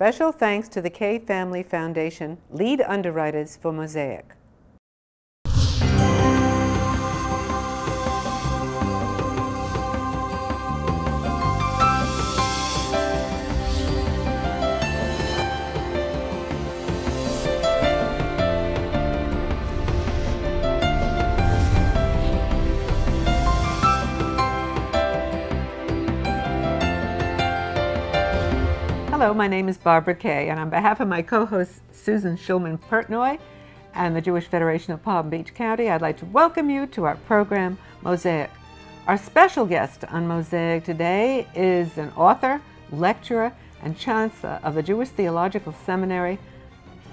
Special thanks to the K Family Foundation, lead underwriters for Mosaic. Hello, my name is Barbara Kay, and on behalf of my co-host Susan Schulman-Pertnoy and the Jewish Federation of Palm Beach County, I'd like to welcome you to our program, Mosaic. Our special guest on Mosaic today is an author, lecturer, and chancellor of the Jewish Theological Seminary,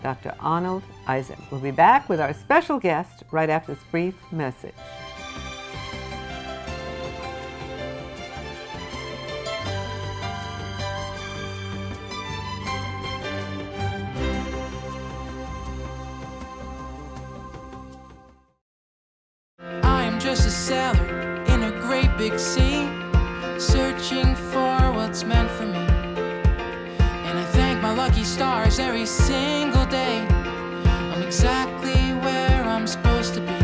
Dr. Arnold Eisen. We'll be back with our special guest right after this brief message. Just a sailor in a great big sea, searching for what's meant for me. And I thank my lucky stars every single day. I'm exactly where I'm supposed to be.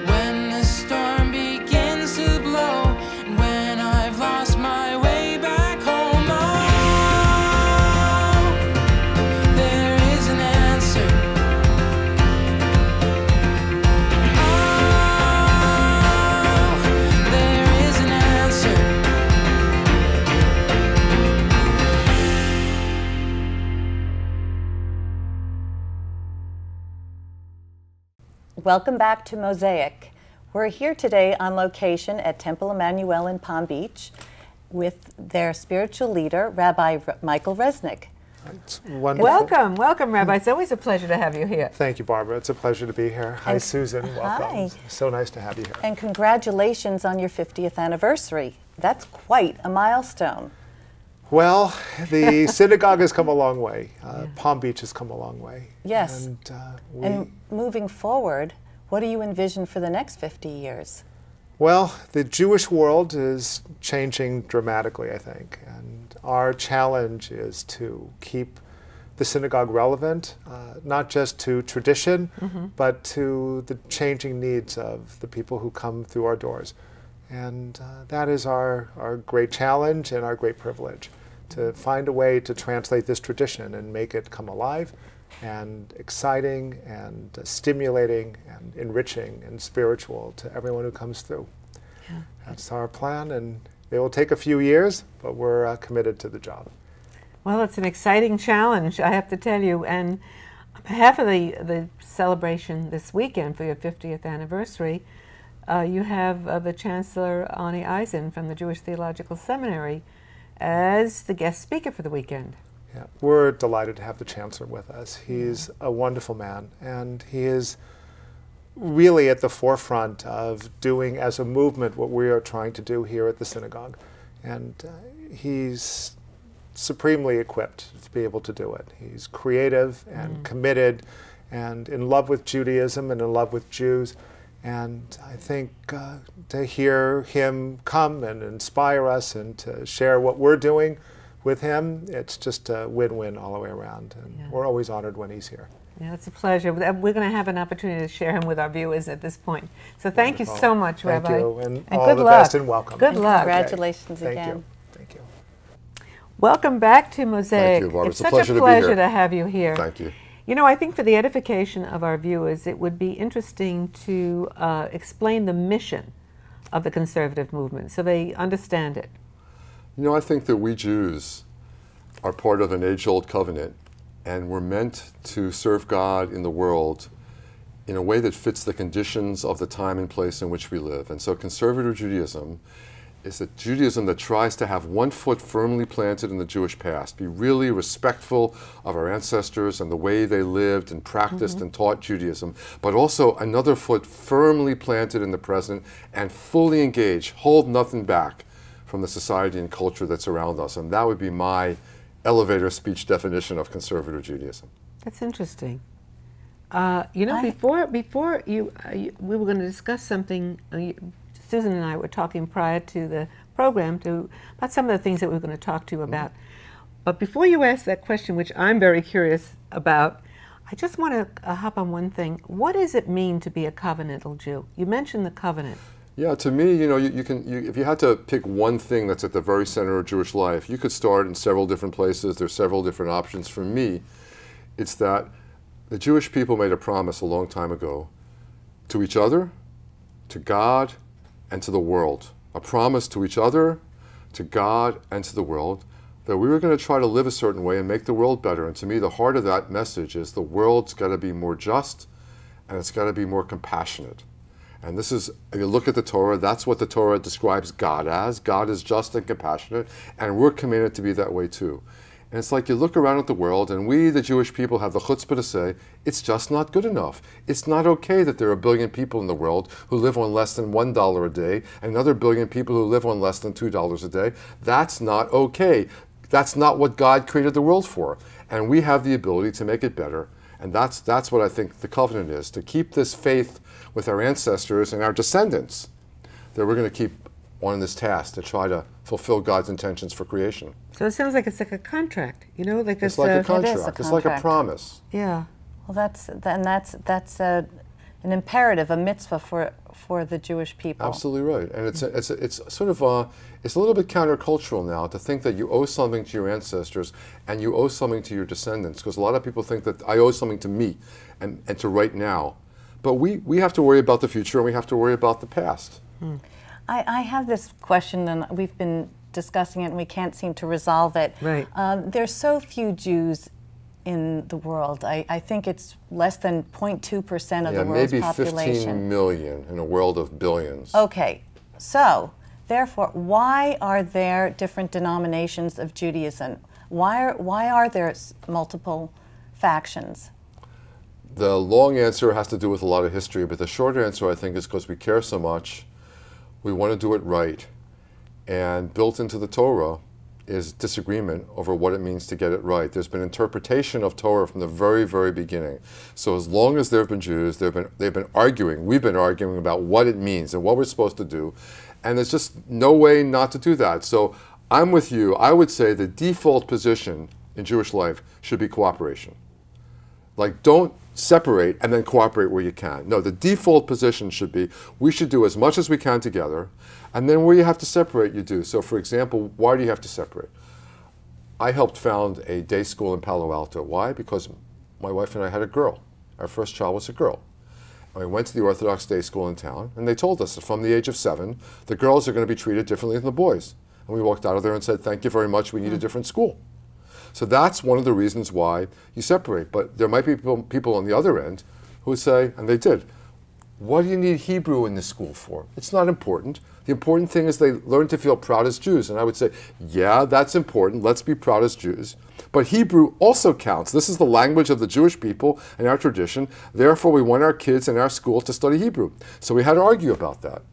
When the storm begins to blow, and when I've lost my way back home, oh, there is an answer. Welcome back to Mosaic. We're here today on location at Temple Emmanuel in Palm Beach with their spiritual leader, Rabbi Michael Resnick. It's wonderful. Welcome, Rabbi. It's always a pleasure to have you here. Thank you, Barbara. It's a pleasure to be here. Hi, Susan. Welcome. Hi. So nice to have you here. And congratulations on your 50th anniversary. That's quite a milestone. Well, the synagogue has come a long way. Palm Beach has come a long way. Yes. And moving forward, what do you envision for the next 50 years? Well, the Jewish world is changing dramatically, I think. And our challenge is to keep the synagogue relevant, not just to tradition, but to the changing needs of the people who come through our doors. And that is our great challenge and our great privilege, to find a way to translate this tradition and make it come alive and exciting and stimulating and enriching and spiritual to everyone who comes through. Yeah. That's our plan, and it will take a few years, but we're committed to the job. Well, it's an exciting challenge, I have to tell you. And on behalf of the celebration this weekend for your 50th anniversary, you have the Chancellor Arnie Eisen from the Jewish Theological Seminary as the guest speaker for the weekend. Yeah, we're delighted to have the Chancellor with us. He's a wonderful man, and he is really at the forefront of doing as a movement what we are trying to do here at the synagogue. And he's supremely equipped to be able to do it. He's creative and committed and in love with Judaism and in love with Jews. And I think to hear him come and inspire us and to share what we're doing with him, it's just a win-win all the way around. And we're always honored when he's here. Yeah, it's a pleasure. We're going to have an opportunity to share him with our viewers at this point. So thank you so much, Rabbi. Thank you, and all good the luck. best and welcome. Good luck. Congratulations again. Thank you. Thank you. Welcome back to Mosaic. Thank you, Barbara. It's It's a such a pleasure to be pleasure here. to have you here. Thank you. You know, I think for the edification of our viewers, it would be interesting to explain the mission of the conservative movement so they understand it. You know, I think that we Jews are part of an age-old covenant, and we're meant to serve God in the world in a way that fits the conditions of the time and place in which we live. And so conservative Judaism is a Judaism that tries to have one foot firmly planted in the Jewish past, be really respectful of our ancestors and the way they lived and practiced and taught Judaism, but also another foot firmly planted in the present and fully engaged, hold nothing back from the society and culture that's around us. And that would be my elevator speech definition of conservative Judaism. That's interesting. You know, before we were going to discuss something. Susan and I were talking prior to the program about some of the things that we were going to talk to you about. But before you ask that question, which I'm very curious about, I just want to hop on one thing. What does it mean to be a covenantal Jew? You mentioned the covenant. Yeah, to me, you know, if you had to pick one thing that's at the very center of Jewish life, you could start in several different places. There's several different options. For me, it's that the Jewish people made a promise a long time ago to each other, to God, and to the world. A promise to each other, to God, and to the world, that we were going to try to live a certain way and make the world better. And to me, the heart of that message is the world's got to be more just, and it's got to be more compassionate. And this is, if you look at the Torah, that's what the Torah describes God as. God is just and compassionate, and we're commanded to be that way too. And it's like you look around at the world, and we, the Jewish people, have the chutzpah to say, it's just not good enough. It's not okay that there are a billion people in the world who live on less than $1 a day, and another billion people who live on less than $2 a day. That's not okay. That's not what God created the world for. And we have the ability to make it better. And that's what I think the covenant is, to keep this faith with our ancestors and our descendants, that we're going to keep on this task to try to fulfill God's intentions for creation. So it sounds like it's like a contract, you know, like it's like a It is a contract. It's like a promise. Yeah. Well, that's an imperative, a mitzvah for the Jewish people. Absolutely right, and it's sort of it's a little bit countercultural now to think that you owe something to your ancestors and you owe something to your descendants, because a lot of people think that I owe something to me and to right now, but we have to worry about the future and we have to worry about the past. I have this question, and we've been discussing it, and we can't seem to resolve it. Right. There's so few Jews in the world. I think it's less than 0.2% of the world's population. Maybe 15 million in a world of billions. Okay, so therefore, why are there different denominations of Judaism? Why are there multiple factions? The long answer has to do with a lot of history, but the short answer, I think, is because we care so much, we want to do it right. And built into the Torah is disagreement over what it means to get it right. There's been interpretation of Torah from the very, very beginning. So as long as there have been Jews, they've been arguing. We've been arguing about what it means and what we're supposed to do. And there's just no way not to do that. So I'm with you. I would say the default position in Jewish life should be cooperation. Like, don't separate and then cooperate where you can. No, the default position should be we should do as much as we can together, and then where you have to separate, you do. So for example, why do you have to separate? I helped found a day school in Palo Alto. Why? Because my wife and I had a girl. Our first child was a girl. And we went to the Orthodox day school in town, and they told us that from the age of 7, the girls are going to be treated differently than the boys. And we walked out of there and said, thank you very much, we need a different school. So that's one of the reasons why you separate. But there might be people on the other end who would say, and they did, what do you need Hebrew in this school for? It's not important. The important thing is they learn to feel proud as Jews. And I would say, yeah, that's important. Let's be proud as Jews. But Hebrew also counts. This is the language of the Jewish people and our tradition. Therefore, we want our kids in our school to study Hebrew. So we had to argue about that.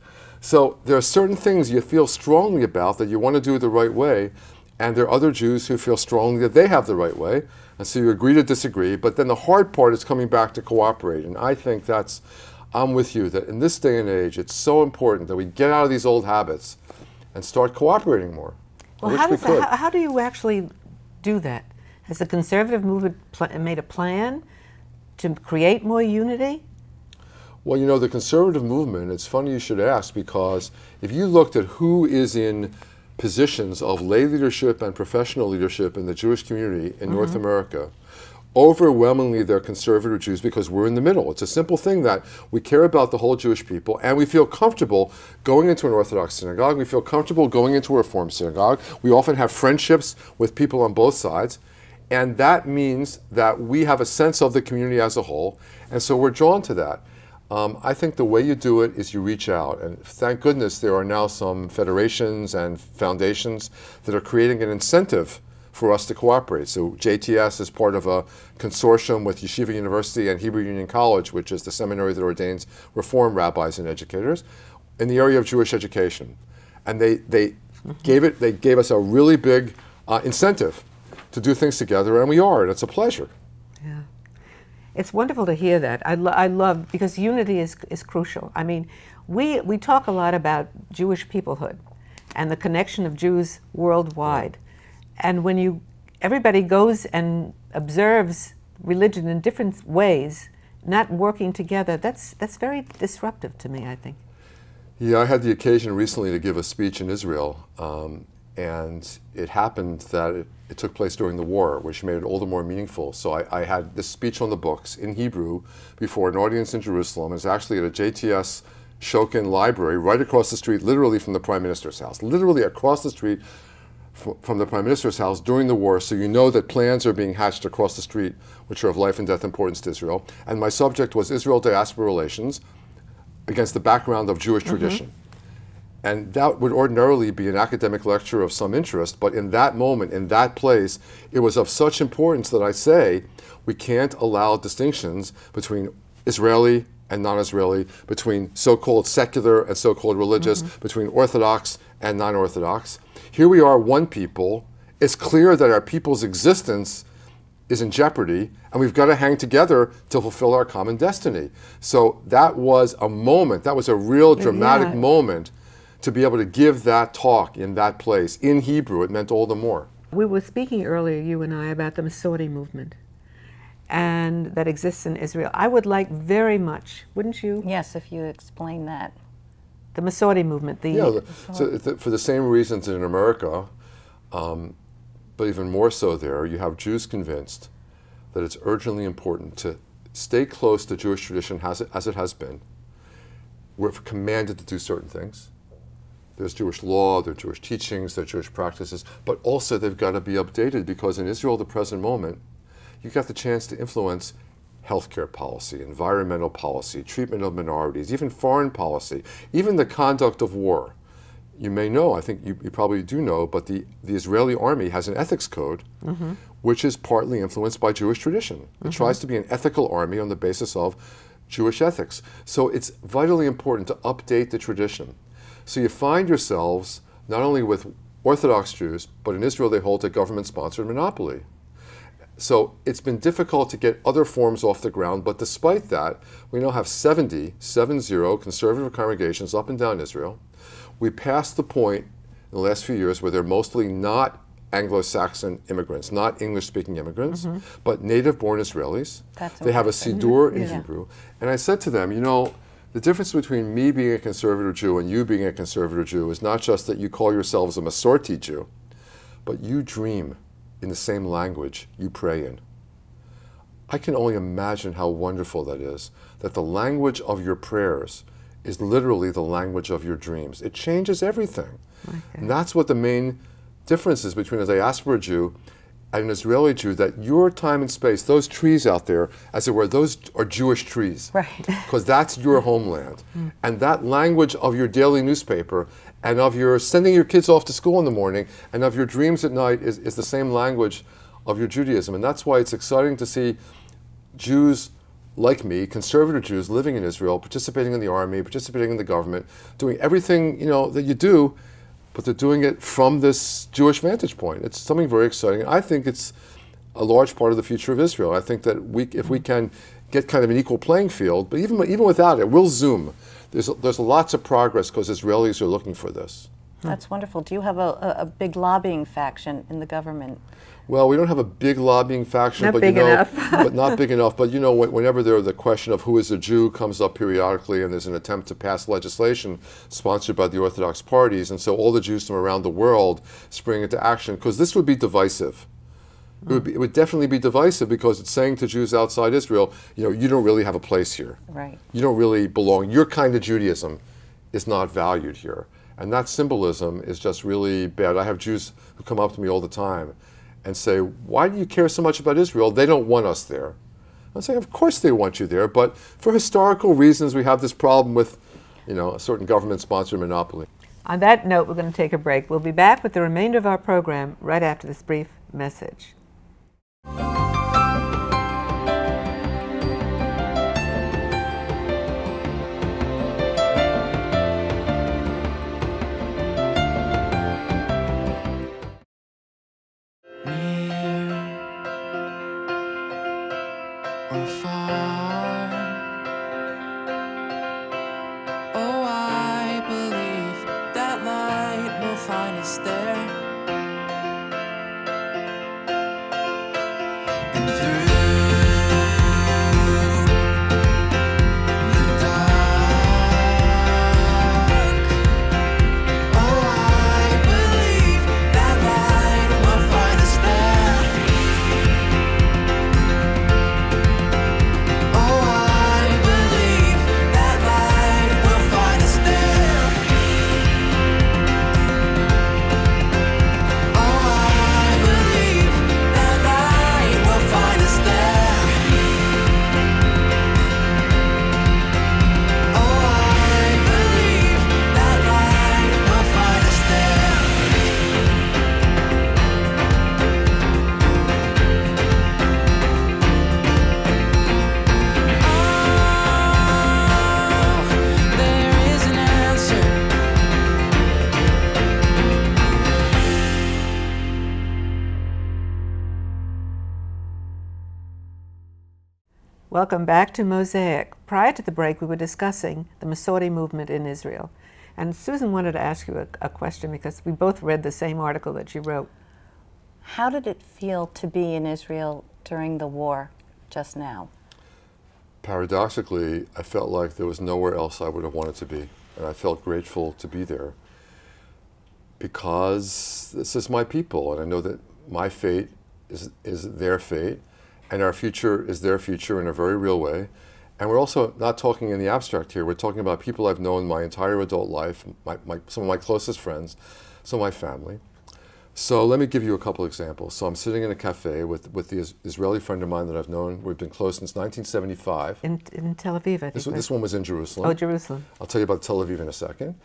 So there are certain things you feel strongly about that you want to do the right way. And there are other Jews who feel strongly that they have the right way. And so you agree to disagree. But then the hard part is coming back to cooperate. And I think I'm with you, that in this day and age, it's so important that we get out of these old habits and start cooperating more. Well, how do you actually do that? Has the conservative movement made a plan to create more unity? Well, you know, the conservative movement, it's funny you should ask, because if you looked at who is in positions of lay leadership and professional leadership in the Jewish community in North America, overwhelmingly they're conservative Jews, because we're in the middle. It's a simple thing that we care about the whole Jewish people, and we feel comfortable going into an Orthodox synagogue. We feel comfortable going into a Reform synagogue. We often have friendships with people on both sides, and that means that we have a sense of the community as a whole, and so we're drawn to that. I think the way you do it is you reach out, and thank goodness there are now some federations and foundations that are creating an incentive for us to cooperate. So JTS is part of a consortium with Yeshiva University and Hebrew Union College, which is the seminary that ordains Reform rabbis and educators, in the area of Jewish education. And they gave us a really big incentive to do things together, and we are, and it's a pleasure. Yeah. It's wonderful to hear that. I love, because unity is crucial. I mean, we talk a lot about Jewish peoplehood and the connection of Jews worldwide. And when you everybody goes and observes religion in different ways, not working together, that's very disruptive to me, I think. Yeah, I had the occasion recently to give a speech in Israel, and it happened that it took place during the war, which made it all the more meaningful. So I had this speech on the books in Hebrew before an audience in Jerusalem. It was actually at a JTS Shokin library right across the street, literally from the Prime Minister's house, literally across the street from the Prime Minister's house during the war, so you know that plans are being hatched across the street, which are of life and death importance to Israel. And my subject was Israel-diaspora relations against the background of Jewish tradition. And that would ordinarily be an academic lecture of some interest, but in that moment, in that place, it was of such importance that I say we can't allow distinctions between Israeli and non-Israeli, between so-called secular and so-called religious, between Orthodox and non-Orthodox. Here we are, one people. It's clear that our people's existence is in jeopardy, and we've got to hang together to fulfill our common destiny. So that was a moment, that was a real dramatic moment to be able to give that talk in that place. In Hebrew, it meant all the more. We were speaking earlier, you and I, about the Mosaic movement, and that exists in Israel. I would like very much, wouldn't you? Yes, if you explain that. The Mosaic movement. For the same reasons in America, but even more so there, you have Jews convinced that it's urgently important to stay close to Jewish tradition as it has been. We're commanded to do certain things. There's Jewish law, there's Jewish teachings, there's Jewish practices, but also they've got to be updated, because in Israel at the present moment, you've got the chance to influence healthcare policy, environmental policy, treatment of minorities, even foreign policy, even the conduct of war. You may know, I think you probably do know, but the Israeli army has an ethics code which is partly influenced by Jewish tradition. It tries to be an ethical army on the basis of Jewish ethics. So it's vitally important to update the tradition. So you find yourselves not only with Orthodox Jews, but in Israel they hold a government-sponsored monopoly. So it's been difficult to get other forms off the ground, but despite that, we now have 70 conservative congregations up and down Israel. We passed the point in the last few years where they're mostly not Anglo-Saxon immigrants, not English-speaking immigrants, but native-born Israelis. They have a Siddur in Hebrew. And I said to them, you know, the difference between me being a conservative Jew and you being a conservative Jew is not just that you call yourselves a Masorti Jew, but you dream in the same language you pray in. I can only imagine how wonderful that is, that the language of your prayers is literally the language of your dreams. It changes everything. And that's what the main difference is between a diaspora Jew and an Israeli Jew, that your time and space, those trees out there, as it were, those are Jewish trees. Because that's your homeland. And that language of your daily newspaper and of your sending your kids off to school in the morning and of your dreams at night is the same language of your Judaism. And that's why it's exciting to see Jews like me, conservative Jews living in Israel, participating in the army, participating in the government, doing everything, you know, that you do, but they're doing it from this Jewish vantage point. It's something very exciting. I think it's a large part of the future of Israel. I think that if we can get kind of an equal playing field, but even without it, we'll zoom. There's lots of progress because Israelis are looking for this. That's wonderful. Do you have a big lobbying faction in the government? Well, we don't have a big lobbying faction, not but big enough. but not big enough. But you know, whenever the question of who is a Jew comes up periodically, and there's an attempt to pass legislation sponsored by the Orthodox parties, and so all the Jews from around the world spring into action, because this would be divisive. It would definitely be divisive, because it's saying to Jews outside Israel, you know, you don't really have a place here. Right. You don't really belong. Your kind of Judaism is not valued here. And that symbolism is just really bad. I have Jews who come up to me all the time and say, why do you care so much about Israel? They don't want us there. I'm saying, of course they want you there, but for historical reasons we have this problem with, you know, a certain government-sponsored monopoly. On that note, we're going to take a break. We'll be back with the remainder of our program right after this brief message. and through the dark. Oh, I believe that light will find us there. Oh, I believe that light will find us there. Oh, I believe that light will find us there. Oh, I believe that light will find us there. Oh, there is an answer. Welcome back to Mosaic. Prior to the break, we were discussing the Mosaic movement in Israel. And Susan wanted to ask you a question because we both read the same article that you wrote. How did it feel to be in Israel during the war just now? Paradoxically, I felt like there was nowhere else I would have wanted to be. And I felt grateful to be there because this is my people. And I know that my fate is their fate. And our future is their future in a very real way. And we're also not talking in the abstract here. We're talking about people I've known my entire adult life, some of my closest friends, some of my family. So let me give you a couple examples. So I'm sitting in a cafe with the Israeli friend of mine that I've known. We've been close since 1975. In Tel Aviv, I think. This one was in Jerusalem. Oh, Jerusalem. I'll tell you about Tel Aviv in a second.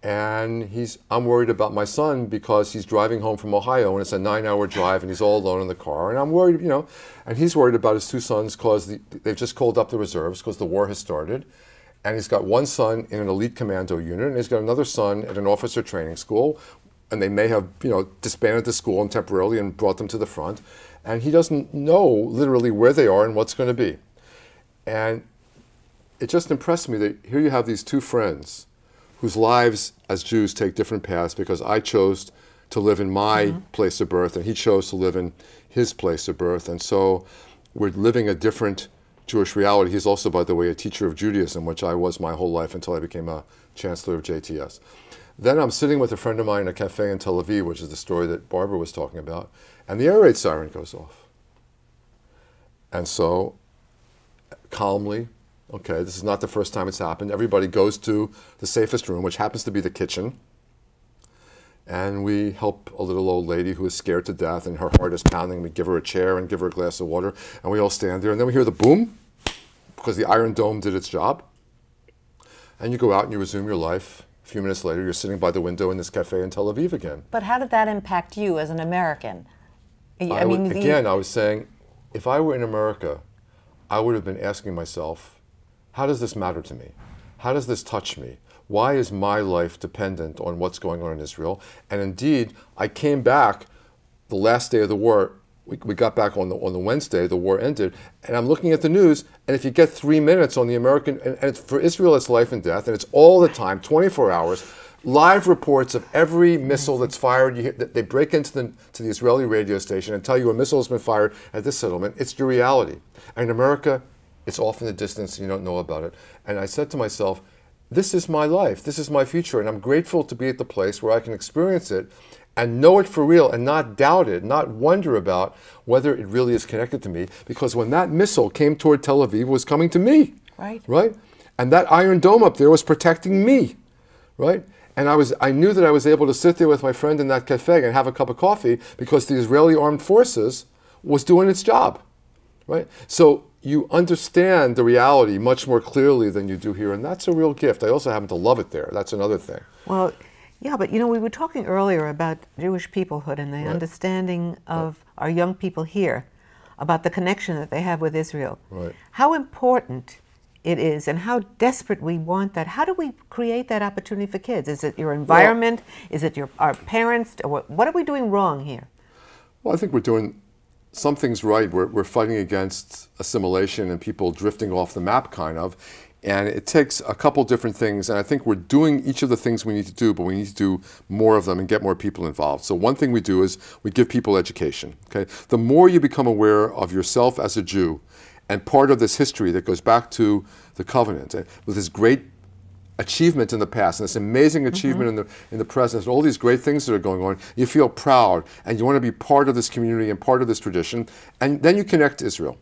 And I'm worried about my son because he's driving home from Ohio and it's a 9-hour drive and he's all alone in the car. And I'm worried, and he's worried about his two sons because they've just called up the reserves because the war has started. And he's got one son in an elite commando unit and he's got another son at an officer training school. And they may have, disbanded the school and temporarily and brought them to the front. And he doesn't know literally where they are and what's going to be. And it just impressed me that here you have these two friends whose lives as Jews take different paths because I chose to live in my place of birth and he chose to live in his place of birth. And so we're living a different Jewish reality. He's also, by the way, a teacher of Judaism, which I was my whole life until I became a chancellor of JTS. Then I'm sitting with a friend of mine in a cafe in Tel Aviv, which is the story that Barbara was talking about, and the air raid siren goes off. And so, calmly, okay, this is not the first time it's happened. Everybody goes to the safest room, which happens to be the kitchen. And we help a little old lady who is scared to death and her heart is pounding. We give her a chair and give her a glass of water. And we all stand there. And then we hear the boom, because the Iron Dome did its job. And you go out and you resume your life. A few minutes later, you're sitting by the window in this cafe in Tel Aviv again. But how did that impact you as an American? I was saying, if I were in America, I would have been asking myself, how does this matter to me? How does this touch me? Why is my life dependent on what's going on in Israel? And indeed, I came back the last day of the war. We got back on the Wednesday, the war ended, and I'm looking at the news, and if you get 3 minutes on the American, and for Israel it's life and death, and it's all the time, 24 hours, live reports of every missile that's fired. They break into the Israeli radio station and tell you a missile has been fired at this settlement. It's your reality. And in America, it's off in the distance and you don't know about it. And I said to myself, this is my life, this is my future, and I'm grateful to be at the place where I can experience it and know it for real and not doubt it, not wonder about whether it really is connected to me. Because when that missile came toward Tel Aviv, it was coming to me, right? And that Iron Dome up there was protecting me, right? And I knew that I was able to sit there with my friend in that cafe and have a cup of coffee because the Israeli Armed Forces was doing its job, right? So you understand the reality much more clearly than you do here, and that's a real gift. I also happen to love it there. That's another thing. Well, yeah, but we were talking earlier about Jewish peoplehood and the understanding of our young people here, about the connection that they have with Israel. Right. How important it is and how desperate we want that. How do we create that opportunity for kids? Is it your environment? Is it our parents? Or what are we doing wrong here? Well, I think we're doing some things right. We're fighting against assimilation and people drifting off the map, kind of, And it takes a couple different things, and I think we're doing each of the things we need to do, but we need to do more of them and get more people involved. So one thing we do is we give people education. Okay? The more you become aware of yourself as a Jew, and part of this history that goes back to the covenant, and with this great achievement in the past, and this amazing achievement in the present, and all these great things that are going on, you feel proud, and you want to be part of this community and part of this tradition, and then you connect to Israel.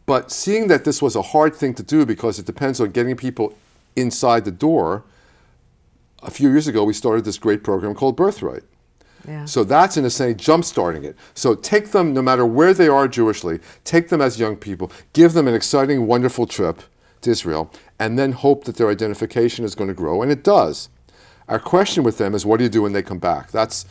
But seeing that this was a hard thing to do because it depends on getting people inside the door, a few years ago we started this great program called Birthright. Yeah. So that's, in a sense, jump-starting it. So take them, no matter where they are Jewishly, take them as young people, give them an exciting, wonderful trip to Israel, and then hope that their identification is going to grow, and it does. Our question with them is, what do you do when they come back? That's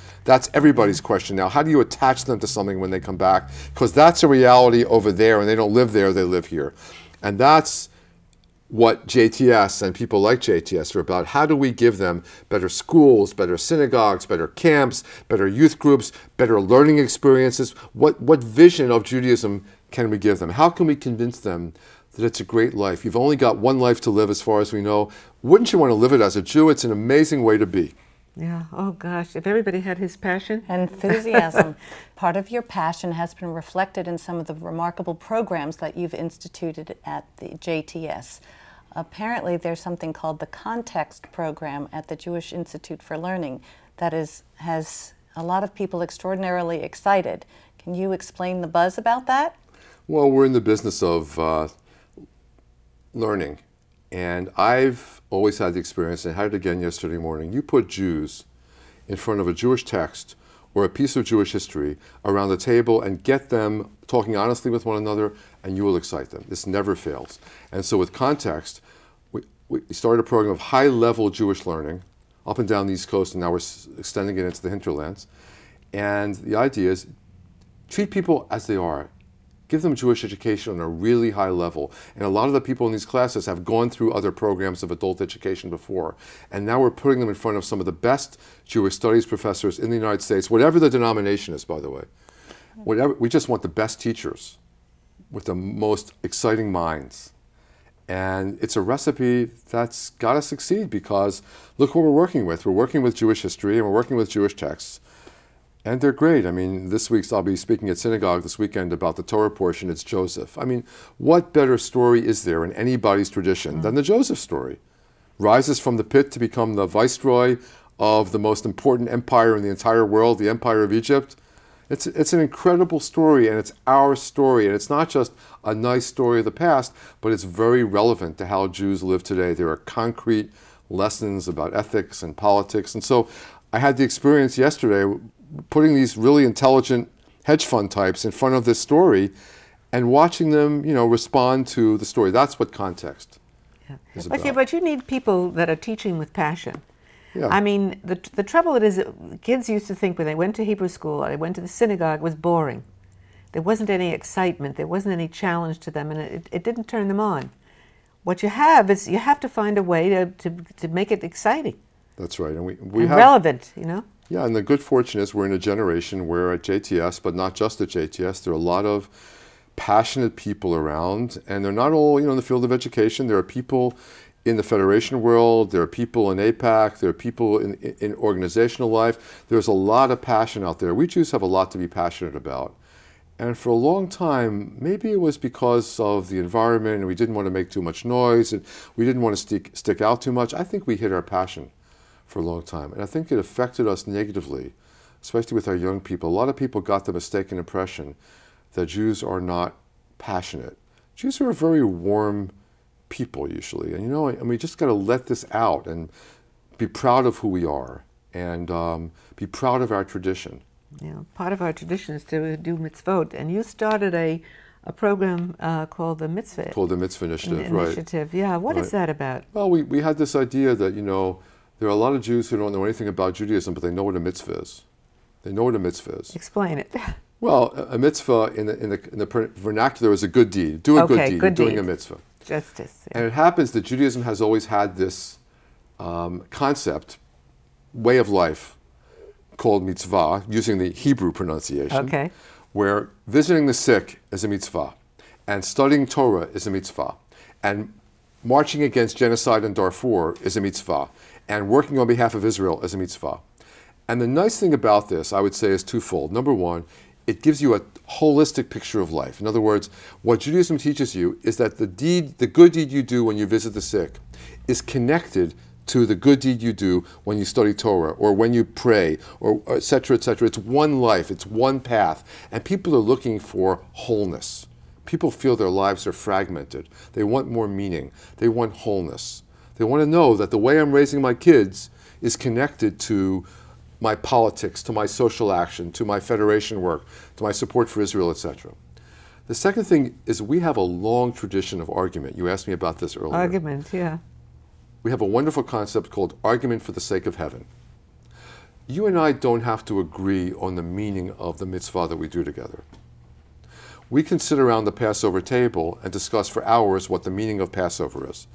everybody's question now. How do you attach them to something when they come back? Because that's a reality over there, and they don't live there, they live here. And that's what JTS and people like JTS are about. How do we give them better schools, better synagogues, better camps, better youth groups, better learning experiences? What vision of Judaism can we give them? How can we convince them that it's a great life? You've only got one life to live as far as we know. Wouldn't you want to live it as a Jew? It's an amazing way to be. Yeah, oh gosh, if everybody had his passion. Enthusiasm. Part of your passion has been reflected in some of the remarkable programs that you've instituted at the JTS. Apparently there's something called the Context Program at the Jewish Institute for Learning that has a lot of people extraordinarily excited. Can you explain the buzz about that? Well, we're in the business of learning. And I've always had the experience, and I had it again yesterday morning, you put Jews in front of a Jewish text or a piece of Jewish history around the table and get them talking honestly with one another, and you will excite them. This never fails. And so with Context, we started a program of high-level Jewish learning up and down the East Coast, and now we're extending it into the hinterlands. And the idea is, treat people as they are. Give them Jewish education on a really high level. And a lot of the people in these classes have gone through other programs of adult education before. And now we're putting them in front of some of the best Jewish studies professors in the United States, whatever the denomination is, by the way. We just want the best teachers with the most exciting minds. And it's a recipe that's got to succeed because look what we're working with. We're working with Jewish history and we're working with Jewish texts. And they're great. I mean, this week I'll be speaking at synagogue this weekend about the Torah portion. It's Joseph. I mean, what better story is there in anybody's tradition than the Joseph story? Rises from the pit to become the viceroy of the most important empire in the entire world, the Empire of Egypt. It's an incredible story, and it's our story. And it's not just a nice story of the past, but it's very relevant to how Jews live today. There are concrete lessons about ethics and politics. And so I had the experience yesterday putting these really intelligent hedge fund types in front of this story and watching them, you know, respond to the story. That's what Context is about. But you need people that are teaching with passion. Yeah. I mean, the trouble it is, kids used to think when they went to Hebrew school or they went to the synagogue, it was boring. There wasn't any excitement. There wasn't any challenge to them, and it didn't turn them on. What you have is you have to find a way to make it exciting. That's right. And and relevant, you know? Yeah, and the good fortune is we're in a generation where at JTS, but not just at JTS, there are a lot of passionate people around, and they're not all, you know, in the field of education. There are people in the Federation world, there are people in APAC, there are people in organizational life. There's a lot of passion out there. We Jews have a lot to be passionate about. And for a long time, maybe it was because of the environment, and we didn't want to make too much noise, and we didn't want to stick out too much. I think we hid our passion for a long time. And I think it affected us negatively, especially with our young people. A lot of people got the mistaken impression that Jews are not passionate. Jews are a very warm people usually. And you know, and we just got to let this out and be proud of who we are and be proud of our tradition. Yeah, part of our tradition is to do mitzvot. And you started a program called the Mitzvah. Called the Mitzvah Initiative, right. Initiative, yeah. What is that about? Well, we had this idea that, you know, there are a lot of Jews who don't know anything about Judaism, but they know what a mitzvah is. They know what a mitzvah is. Explain it. Well, a mitzvah in the vernacular is a good deed. Do a good deed. You're doing a mitzvah. Justice. Yeah. And it happens that Judaism has always had this concept, way of life, called mitzvah, using the Hebrew pronunciation, Okay. where visiting the sick is a mitzvah. And studying Torah is a mitzvah. And marching against genocide in Darfur is a mitzvah. And working on behalf of Israel is a mitzvah. And the nice thing about this, I would say, is twofold. Number one, it gives you a holistic picture of life. In other words, what Judaism teaches you is that the good deed you do when you visit the sick is connected to the good deed you do when you study Torah or when you pray, or et cetera, et cetera. It's one life, it's one path. And people are looking for wholeness. People feel their lives are fragmented. They want more meaning. They want wholeness. They want to know that the way I'm raising my kids is connected to my politics, to my social action, to my federation work, to my support for Israel, etc. The second thing is we have a long tradition of argument. You asked me about this earlier. Argument, yeah. We have a wonderful concept called argument for the sake of heaven. You and I don't have to agree on the meaning of the mitzvah that we do together. We can sit around the Passover table and discuss for hours what the meaning of Passover is.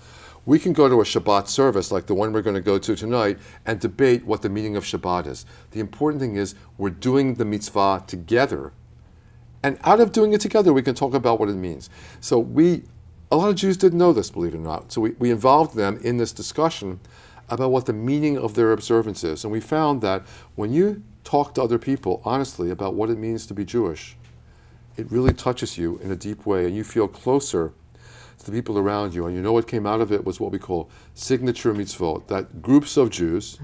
We can go to a Shabbat service like the one we're going to go to tonight and debate what the meaning of Shabbat is. The important thing is we're doing the mitzvah together. And out of doing it together, we can talk about what it means. So a lot of Jews didn't know this, believe it or not. So we involved them in this discussion about what the meaning of their observance is. And we found that when you talk to other people honestly about what it means to be Jewish, it really touches you in a deep way and you feel closer to the people around you. And you know what came out of it was what we call signature mitzvot, that groups of Jews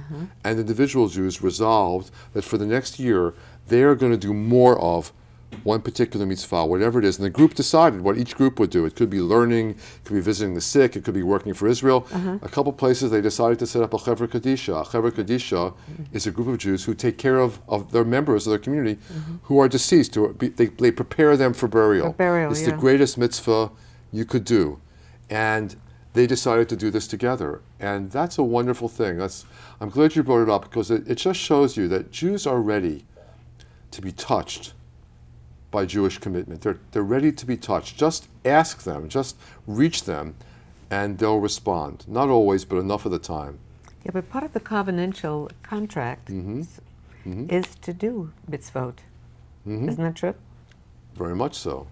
and individual Jews resolved that for the next year, they are going to do more of one particular mitzvah, whatever it is. And the group decided what each group would do. It could be learning, it could be visiting the sick, it could be working for Israel. A couple places they decided to set up a Chevra Kadisha. A Chevra Kadisha is a group of Jews who take care of their members of their community who are deceased. They prepare them for burial. It's the greatest mitzvah you could do. And they decided to do this together. And that's a wonderful thing. I'm glad you brought it up because it just shows you that Jews are ready to be touched by Jewish commitment. They're ready to be touched. Just ask them, just reach them, and they'll respond. Not always, but enough of the time. Yeah, but part of the covenantal contract is to do mitzvot. Isn't that true? Very much so.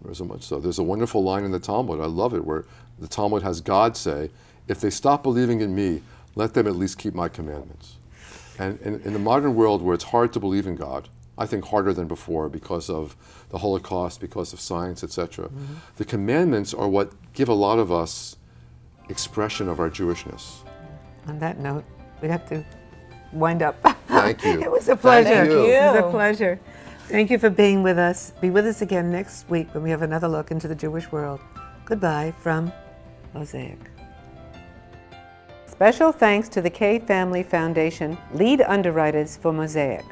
Very much so. There's a wonderful line in the Talmud, I love it, where the Talmud has God say, if they stop believing in me, let them at least keep my commandments. And in the modern world where it's hard to believe in God, I think harder than before because of the Holocaust, because of science, etc. The commandments are what give a lot of us expression of our Jewishness. On that note, we have to wind up. Thank you. It was a pleasure. Thank you. It was a pleasure. Thank you for being with us. Be with us again next week when we have another look into the Jewish world. Goodbye from Mosaic. Special thanks to the K Family Foundation, lead underwriters for Mosaic.